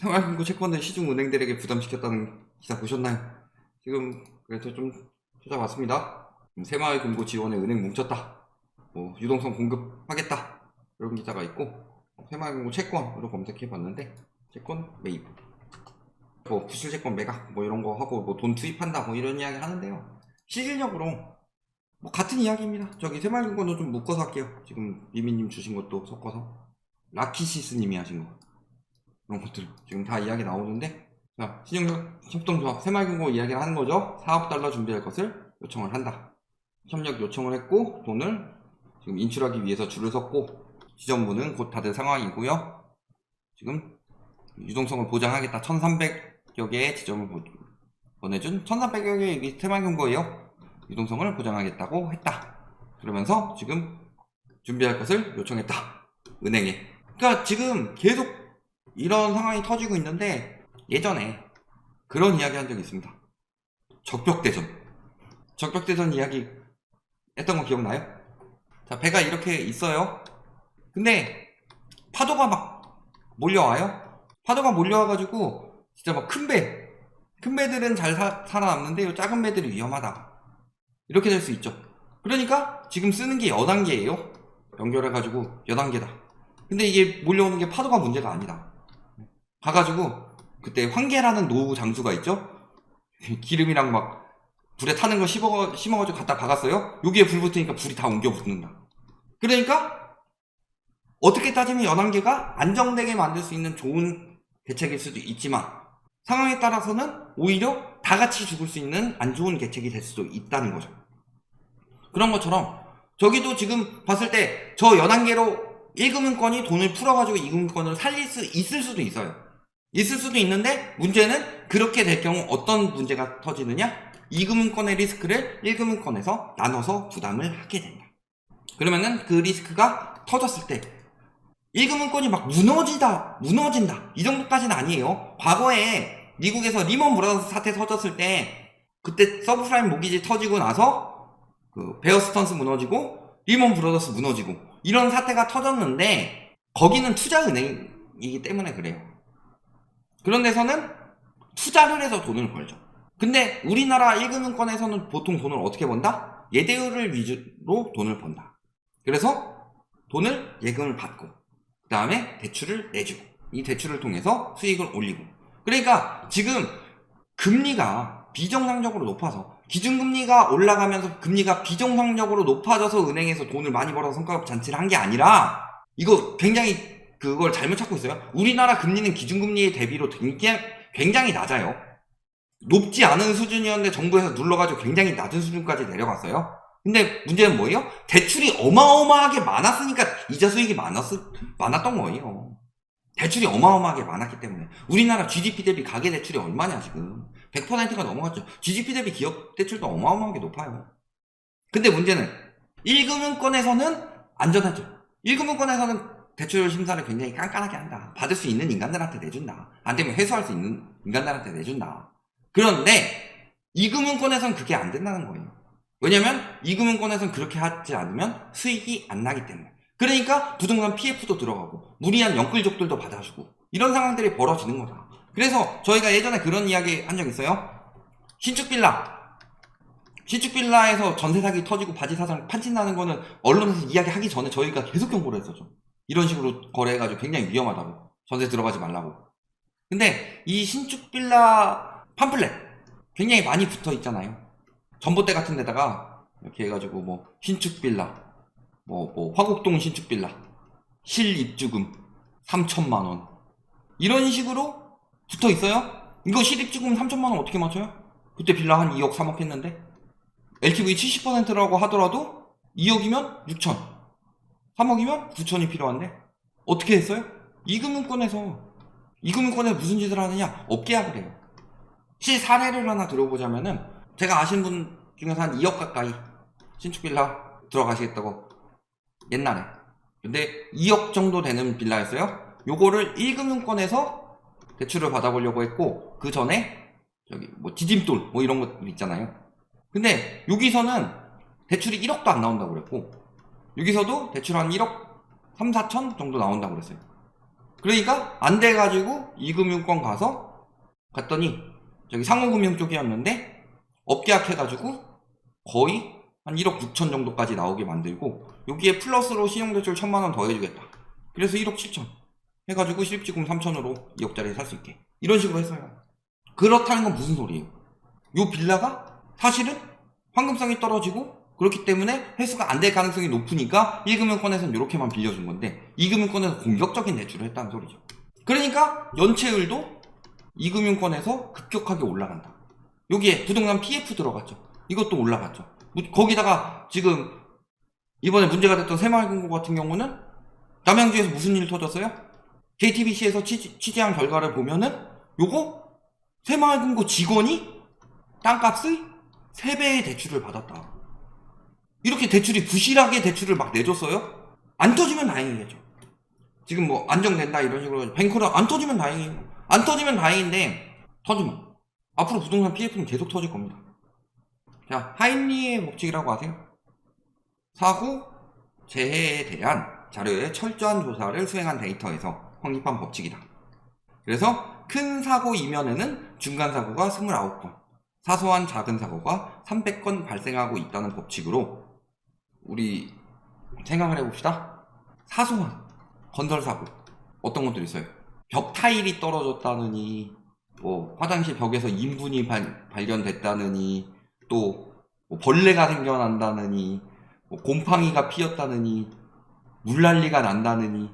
생활금고 채권을 시중은행들에게 부담시켰다는 기사 보셨나요? 지금 그래서 좀 찾아봤습니다. 새마을금고 지원에 은행 뭉쳤다. 유동성 공급하겠다. 이런 기사가 있고 새마을금고 채권으로 검색해봤는데 채권 매입, 부실채권 매각 이런 거 하고 돈 투입한다 이런 이야기 하는데요. 실질적으로 같은 이야기입니다. 저기 새마을금고는 좀 묶어서 할게요. 지금 미미님 주신 것도 섞어서 라키시스님이 하신 거 그런 것들 지금 다 이야기 나오는데, 자, 신용협동조합 새마을금고 이야기를 하는 거죠. 4억 달러 준비할 것을 요청을 한다. 협력 요청을 했고 돈을 지금 인출하기 위해서 줄을 섰고 지점부는 곧 닫을 상황이고요. 지금 유동성을 보장하겠다. 1300여 개의 지점을 보내준 1300여 개의 새마을금고예요. 유동성을 보장하겠다고 했다. 그러면서 지금 준비할 것을 요청했다. 은행에. 그러니까 지금 계속 이런 상황이 터지고 있는데, 예전에 그런 이야기 한 적이 있습니다. 적벽대전 이야기 했던 거 기억나요? 자, 배가 이렇게 있어요. 근데 파도가 막 몰려와요. 파도가 몰려와가지고 진짜 막 큰 배들은 잘 살아남는데 작은 배들이 위험하다. 이렇게 될 수 있죠. 그러니까 지금 쓰는 게 여단계예요. 연결해가지고 여단계다. 근데 이게 몰려오는 게 파도가 문제가 아니다. 가가지고 그때 황계라는 노후 장수가 있죠. 기름이랑 막 불에 타는 거 심어가지고 갖다 박았어요. 여기에 불 붙으니까 불이 다 옮겨 붙는다. 그러니까 어떻게 따지면 연안계가 안정되게 만들 수 있는 좋은 대책일 수도 있지만 상황에 따라서는 오히려 다 같이 죽을 수 있는 안 좋은 대책이 될 수도 있다는 거죠. 그런 것처럼 저기도 지금 봤을 때 저 연안계로 1금융권이 돈을 풀어가지고 2금융권을 살릴 수 있을 수도 있어요. 있을 수도 있는데 문제는 그렇게 될 경우 어떤 문제가 터지느냐? 2금융권의 리스크를 1금융권에서 나눠서 부담을 하게 된다. 그러면은 그 리스크가 터졌을 때 1금융권이 막 무너진다 이 정도까지는 아니에요. 과거에 미국에서 리먼 브라더스 사태 터졌을 때 그때 서브프라임 모기지 터지고 나서 그 베어 스턴스 무너지고 리먼 브라더스 무너지고 이런 사태가 터졌는데 거기는 투자은행이기 때문에 그래요. 그런 데서는 투자를 해서 돈을 벌죠. 근데 우리나라 1금융권에서는 보통 돈을 어떻게 번다? 예대율을 위주로 돈을 번다. 그래서 돈을 예금을 받고 그 다음에 대출을 내주고 이 대출을 통해서 수익을 올리고, 그러니까 지금 금리가 비정상적으로 높아서 기준금리가 올라가면서 금리가 비정상적으로 높아져서 은행에서 돈을 많이 벌어서 성과급 잔치를 한 게 아니라, 이거 굉장히 그걸 잘못 찾고 있어요. 우리나라 금리는 기준금리에 대비로 굉장히 낮아요. 높지 않은 수준이었는데 정부에서 눌러가지고 굉장히 낮은 수준까지 내려갔어요. 근데 문제는 뭐예요? 대출이 어마어마하게 많았으니까 이자 수익이 많았던 거예요. 대출이 어마어마하게 많았기 때문에. 우리나라 GDP 대비 가계대출이 얼마냐 지금. 100%가 넘어갔죠. GDP 대비 기업 대출도 어마어마하게 높아요. 근데 문제는 1금융권에서는 안전하죠. 1금융권에서는 대출 심사를 굉장히 깐깐하게 한다. 받을 수 있는 인간들한테 내준다. 안 되면 회수할 수 있는 인간들한테 내준다. 그런데 2금융권에서는 그게 안 된다는 거예요. 왜냐면 2금융권에서는 그렇게 하지 않으면 수익이 안 나기 때문에. 그러니까 부동산 PF도 들어가고 무리한 영끌족들도 받아주고 이런 상황들이 벌어지는 거다. 그래서 저희가 예전에 그런 이야기 한 적 있어요. 신축빌라에서 전세 사기 터지고 바지 사장 판친나는 거는 언론에서 이야기하기 전에 저희가 계속 경고를 했었죠. 이런 식으로 거래해가지고 굉장히 위험하다고, 전세 들어가지 말라고. 근데 이 신축빌라 팜플렛 굉장히 많이 붙어 있잖아요. 전봇대 같은 데다가 이렇게 해가지고 신축빌라 화곡동 신축빌라 실입주금 3천만원 이런 식으로 붙어 있어요. 이거 실입주금 3천만원 어떻게 맞춰요? 그때 빌라 한 2억 3억 했는데 LTV 70%라고 하더라도 2억이면 6천, 3억이면 9천이 필요한데 어떻게 했어요? 2금융권에서 무슨 짓을 하느냐? 업계약을 해요. 실사례를 하나 들어보자면은, 제가 아시는 분 중에서 한 2억 가까이 신축빌라 들어가시겠다고 옛날에, 근데 2억 정도 되는 빌라였어요. 요거를 1금융권에서 대출을 받아보려고 했고, 그 전에 저기 디딤돌 이런 것들 있잖아요. 근데 여기서는 대출이 1억도 안 나온다고 그랬고, 여기서도 대출 한 1억 3, 4천 정도 나온다고 그랬어요. 그러니까 안 돼가지고 이금융권 갔더니 저기 상호금융 쪽이었는데 업계약해가지고 거의 한 1억 6천 정도까지 나오게 만들고 여기에 플러스로 신용대출 1,000만원 더 해주겠다. 그래서 1억 7천 해가지고 실입지금 3천으로 2억짜리 살 수 있게 이런 식으로 했어요. 그렇다는 건 무슨 소리예요? 요 빌라가 사실은 황금성이 떨어지고 그렇기 때문에 회수가 안 될 가능성이 높으니까 1금융권에서는 이렇게만 빌려준 건데 2금융권에서 공격적인 대출을 했다는 소리죠. 그러니까 연체율도 2금융권에서 급격하게 올라간다. 여기에 부동산 PF 들어갔죠. 이것도 올라갔죠. 거기다가 지금 이번에 문제가 됐던 새마을금고 같은 경우는 남양주에서 무슨 일 터졌어요? JTBC에서 취재한 결과를 보면은 요거 새마을금고 직원이 땅값의 3배의 대출을 받았다. 이렇게 대출이 부실하게 대출을 막 내줬어요? 안 터지면 다행이겠죠. 지금 뭐 안정된다 이런 식으로 뱅크로 안 터지면 다행이에요. 안 터지면 다행인데 터지면 앞으로 부동산 PF는 계속 터질 겁니다. 자, 하임리의 법칙이라고 아세요? 사후 재해에 대한 자료의 철저한 조사를 수행한 데이터에서 확립한 법칙이다. 그래서 큰 사고 이면에는 중간 사고가 29건, 사소한 작은 사고가 300건 발생하고 있다는 법칙으로 우리 생각을 해봅시다. 사소한 건설 사고 어떤 것들이 있어요? 벽 타일이 떨어졌다느니, 뭐 화장실 벽에서 인분이 발견됐다느니, 또 뭐 벌레가 생겨난다느니, 뭐 곰팡이가 피었다느니, 물난리가 난다느니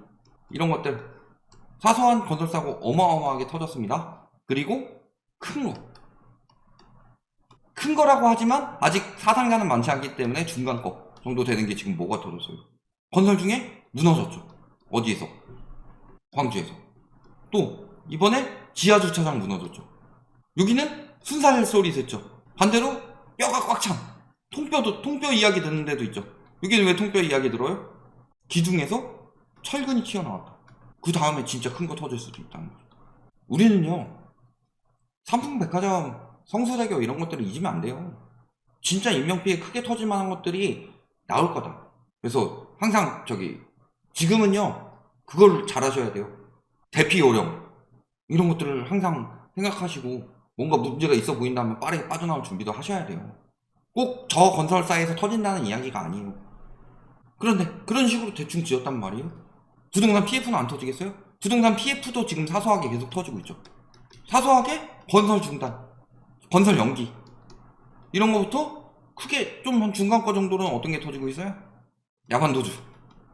이런 것들 사소한 건설 사고 어마어마하게 터졌습니다. 그리고 큰 거라고 하지만 아직 사상자는 많지 않기 때문에 중간 거 정도 되는 게 지금 뭐가 터졌어요? 건설 중에 무너졌죠. 어디에서? 광주에서. 또 이번에 지하주차장 무너졌죠. 여기는 순살 소리 듣죠. 반대로 뼈가 꽉 찬 통뼈 이야기 듣는 데도 있죠. 여기는 왜 통뼈 이야기 들어요? 기둥에서 철근이 튀어나왔다. 그 다음에 진짜 큰 거 터질 수도 있다는 거죠. 우리는요, 삼풍백화점, 성수대교 이런 것들을 잊으면 안 돼요. 진짜 인명피해 크게 터질 만한 것들이 나올 거다. 그래서 항상 지금은요, 그걸 잘 하셔야 돼요. 대피 요령 이런 것들을 항상 생각하시고 뭔가 문제가 있어 보인다면 빠르게 빠져나올 준비도 하셔야 돼요. 꼭 저 건설사에서 터진다는 이야기가 아니에요. 그런데 그런 식으로 대충 지었단 말이에요. 부동산 PF는 안 터지겠어요? 부동산 PF도 지금 사소하게 계속 터지고 있죠. 사소하게 건설 중단, 건설 연기 이런 거부터 크게 좀 한 중간 거 정도는 어떤 게 터지고 있어요? 야반 도주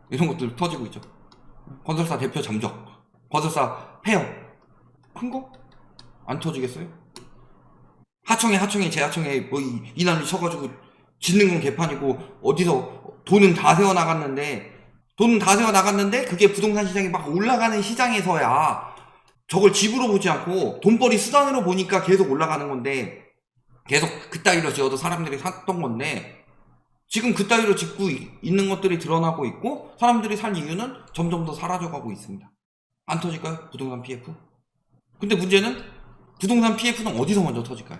이런 것들 터지고 있죠. 건설사 대표 잠적, 건설사 폐업, 큰 거? 안 터지겠어요? 하청에 재하청에 뭐 이 난리 쳐가지고 짓는 건 개판이고 어디서 돈은 다 세워나갔는데 그게 부동산 시장이 막 올라가는 시장에서야 저걸 집으로 보지 않고 돈벌이 수단으로 보니까 계속 올라가는 건데 계속 그따위로 지어도 사람들이 샀던 건데 지금 그따위로 짓고 있는 것들이 드러나고 있고 사람들이 살 이유는 점점 더 사라져가고 있습니다. 안 터질까요? 부동산 PF? 근데 문제는 부동산 PF는 어디서 먼저 터질까요?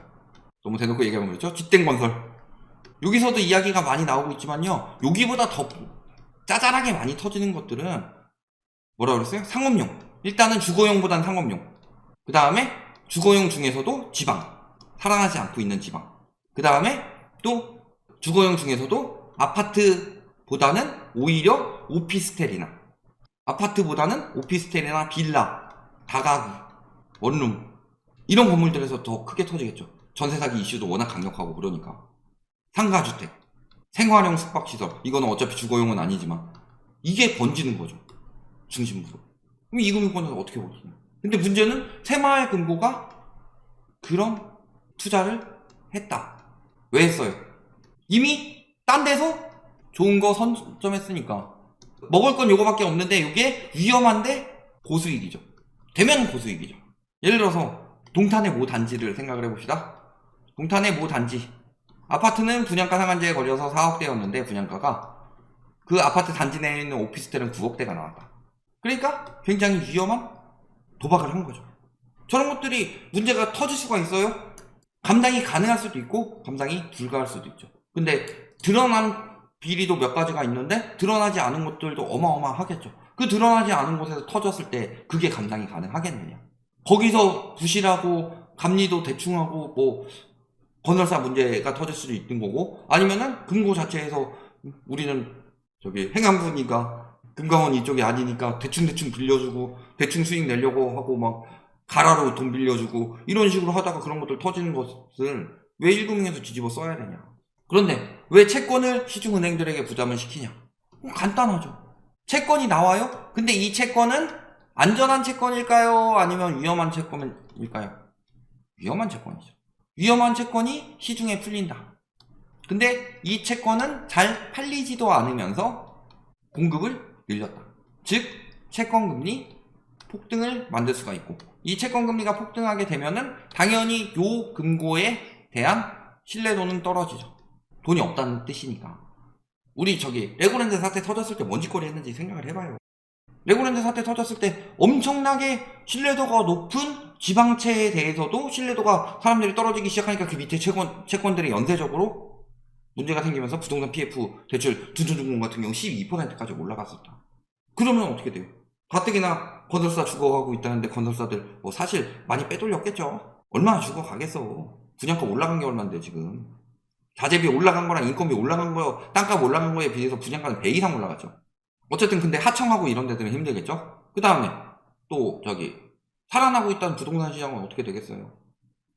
너무 대놓고 얘기하면 그렇죠? 뒷된 건설. 여기서도 이야기가 많이 나오고 있지만요, 여기보다 더 짜잘하게 많이 터지는 것들은 뭐라 그랬어요? 상업용. 일단은 주거용보단 상업용. 그 다음에 주거용 중에서도 지방, 살아나지 않고 있는 지방. 그 다음에 또 주거용 중에서도 아파트보다는 오히려 오피스텔이나 빌라, 다가구, 원룸 이런 건물들에서 더 크게 터지겠죠. 전세 사기 이슈도 워낙 강력하고 그러니까. 상가주택, 생활형 숙박시설, 이거는 어차피 주거용은 아니지만 이게 번지는 거죠. 중심부로. 그럼 이금융권에서 어떻게 벌어지냐. 근데 문제는 새마을금고가 그런 투자를 했다. 왜 했어요? 이미 딴 데서 좋은 거 선점했으니까. 먹을 건 요거밖에 없는데 이게 위험한데 고수익이죠. 되면 고수익이죠. 예를 들어서 동탄의 모 단지를 생각을 해봅시다. 동탄의 모 단지, 아파트는 분양가 상한제에 걸려서 4억대였는데 분양가가 그 아파트 단지 내에 있는 오피스텔은 9억대가 나왔다. 그러니까 굉장히 위험한 도박을 한 거죠. 저런 것들이 문제가 터질 수가 있어요. 감당이 가능할 수도 있고 감당이 불가할 수도 있죠. 근데 드러난 비리도 몇 가지가 있는데 드러나지 않은 것들도 어마어마하겠죠. 그 드러나지 않은 곳에서 터졌을 때 그게 감당이 가능하겠느냐. 거기서 부실하고 감리도 대충하고 뭐 건설사 문제가 터질 수도 있는 거고, 아니면은 금고 자체에서 우리는 저기 행안부니까 금감원 이쪽이 아니니까 대충 빌려주고 대충 수익 내려고 하고 막 가라로 돈 빌려주고 이런 식으로 하다가 그런 것들 터지는 것을 왜 1금융에서 뒤집어 써야 되냐. 그런데 왜 채권을 시중은행들에게 부담을 시키냐. 간단하죠. 채권이 나와요? 근데 이 채권은 안전한 채권일까요? 아니면 위험한 채권일까요? 위험한 채권이죠. 위험한 채권이 시중에 풀린다. 근데 이 채권은 잘 팔리지도 않으면서 공급을 늘렸다. 즉 채권금리 폭등을 만들 수가 있고, 이 채권금리가 폭등하게 되면은 당연히 요 금고에 대한 신뢰도는 떨어지죠. 돈이 없다는 뜻이니까. 우리 저기 레고랜드 사태 터졌을 때 뭔 짓거리 했는지 생각을 해봐요. 레고랜드 사태 터졌을 때 엄청나게 신뢰도가 높은 지방채에 대해서도 신뢰도가 사람들이 떨어지기 시작하니까 그 밑에 채권들이 연쇄적으로 문제가 생기면서 부동산 PF 대출 둔촌중공 같은 경우 12%까지 올라갔었다. 그러면 어떻게 돼요? 가뜩이나 건설사 죽어가고 있다는데 건설사들 뭐 사실 많이 빼돌렸겠죠. 얼마나 죽어가겠어. 분양가 올라간 게 얼만데 지금. 자재비 올라간 거랑 인건비 올라간 거, 땅값 올라간 거에 비해서 분양가는 배 이상 올라갔죠. 어쨌든 근데 하청하고 이런 데들은 힘들겠죠. 그 다음에 또 저기 살아나고 있다는 부동산 시장은 어떻게 되겠어요.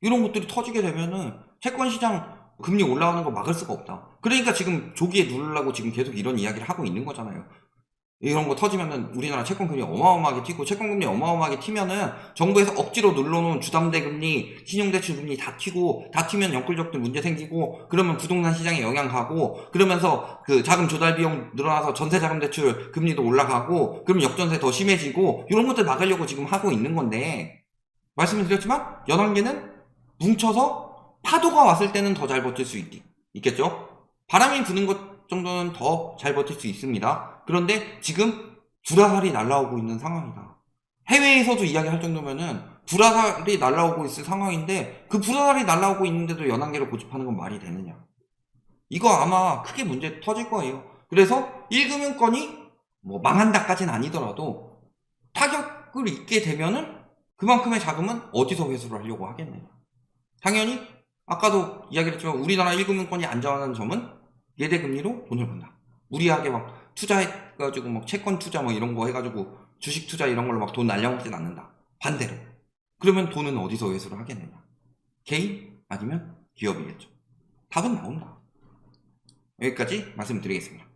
이런 것들이 터지게 되면은 채권 시장 금리 올라가는 거 막을 수가 없다. 그러니까 지금 조기에 누르려고 지금 계속 이런 이야기를 하고 있는 거잖아요. 이런 거 터지면은 우리나라 채권금리 어마어마하게 튀고, 채권금리 어마어마하게 튀면은 정부에서 억지로 눌러놓은 주담대금리, 신용대출금리 다 튀고, 다 튀면 영끌적들 문제 생기고, 그러면 부동산 시장에 영향 가고, 그러면서 그 자금 조달 비용 늘어나서 전세자금대출 금리도 올라가고, 그럼 역전세 더 심해지고, 이런 것들 막으려고 지금 하고 있는 건데, 말씀을 드렸지만 연한계는 뭉쳐서 파도가 왔을 때는 더 잘 버틸 수 있겠죠. 바람이 부는 것 정도는 더 잘 버틸 수 있습니다. 그런데 지금 불화살이 날라오고 있는 상황이다. 해외에서도 이야기할 정도면은 불화살이 날라오고 있을 상황인데, 그 불화살이 날라오고 있는데도 연한계를 고집하는 건 말이 되느냐. 이거 아마 크게 문제 터질 거예요. 그래서 1금융권이 뭐 망한다까지는 아니더라도 타격을 입게 되면은 그만큼의 자금은 어디서 회수를 하려고 하겠느냐. 당연히 아까도 이야기를 했지만 우리나라 1금융권이 안전한 점은 예대금리로 돈을 번다. 무리하게 막 투자해가지고 막 채권 투자 뭐 이런 거 해가지고 주식 투자 이런 걸로 막 돈 날려먹진 않는다. 반대로. 그러면 돈은 어디서 회수를 하겠느냐. 개인 아니면 기업이겠죠. 답은 나온다. 여기까지 말씀드리겠습니다.